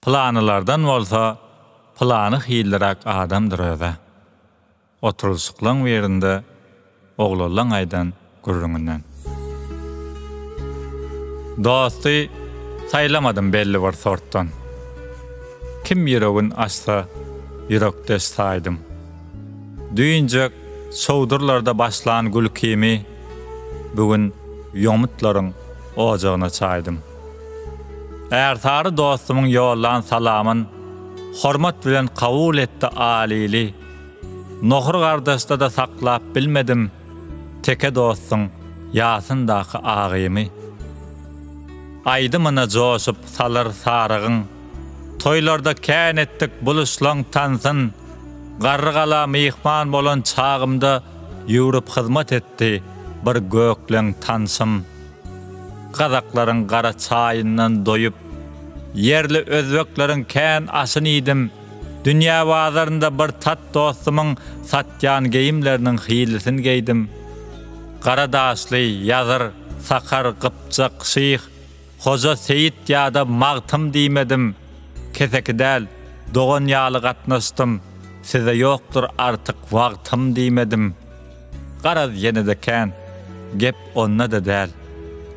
Planylardan bolsa, plany hildirak adamdyr öze. Oturuşyklaň berinde, oglalaň aýdan gürrüňinden. Dosty saýlamadym belli bir sortdan. Kim ýüregin açsa, ýürekde saýdym. Düýünjek sowdurlarda başlan gülkimi, bugün ýomutlaryň ojagyna çaýdym. Ersary dostumyň ýollan salamyn hormat bilen kabul etdi alili. Nohur gardaşda da saklap bilmedim, teke dostum ýasyndaky agymy. Aýdymyna joşup salar sarıgyň, toýlarda kän etdik buluşlaň tansyn. Garrygala mihman bolan çağımda ýürüp hyzmat etdi bir gökleň tansym. Gazaklaryň gara çaýyndan doýup, yerli özbekleriň kän aşyny idim. Dünýä bazarynda bir tat dostumyň satýan geyimleriniň hilisini geydim. Gara daşly, ýazyr, sakar, gypçak, şyh, Hoja Seyit ýa-da magtym diýmedim. Kesekidäl, dogan ýaly gatnaşdym. Size ýokdur artyk wagtym diýmedim. Garaz ýene-de kän, gep onna da däl.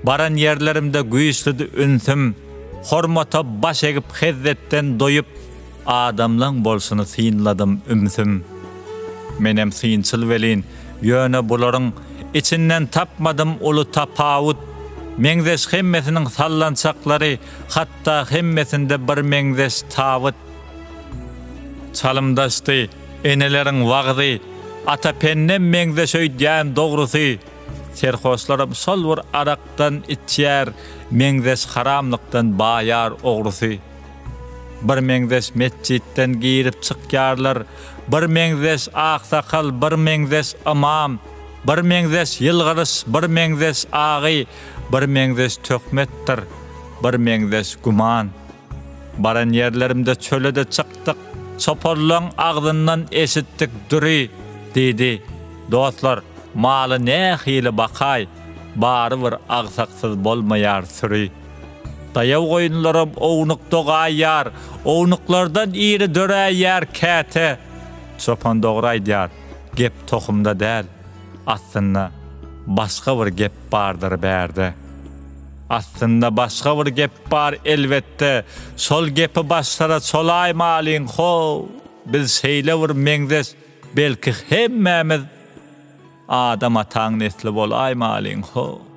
Baran yerlerimde güýçlidi ünsüm, hormata baş egip hezzetden doýup, adamlaň bolsuny synladym ümsüm. Menem synçyl welin, ýöne bularyň içinden tapmadym uly tapawut. Meňzeş hemmesiniň sallançaklary, hatda hemmesinde bir meňzeş tawut. Çalymdaşdy eneleriň wagdy, ata pennem meňzeş öýdýän dogrusy. Serhoşlarym sol bir arakdan içýär, meňzeş haramlykdan baýar ogrusy. Bir meňzeş mesjitden girip çykýarlar, bir meňzeş aksakal, bir meňzeş amam, bir meňzeş ýylgyrys, bir meňzeş agy, bir meňzeş tökmetdir, bir meňzeş guman. Baran yerlerimde çölede çykdyk, çoporlaň agdyndan eşitdik düri, dedi. Dostlar, maly ne hili bakay, bary bir agsaksız bolmaýar süri. Dayaw goýunlarym ownuq dogaýar, ownuklardan iri döräýär käte. Çopan dograýdýar, gep tohumda däl. Aslında başga bir gep bardyr bärde. Aslında başga bir gep bar elbetde. Sol gepi başlara çolaýmalyň ho. Biz şeýle bir meňzeş, belki hemmemiz adam ataň nesli bolaýmalyň ho.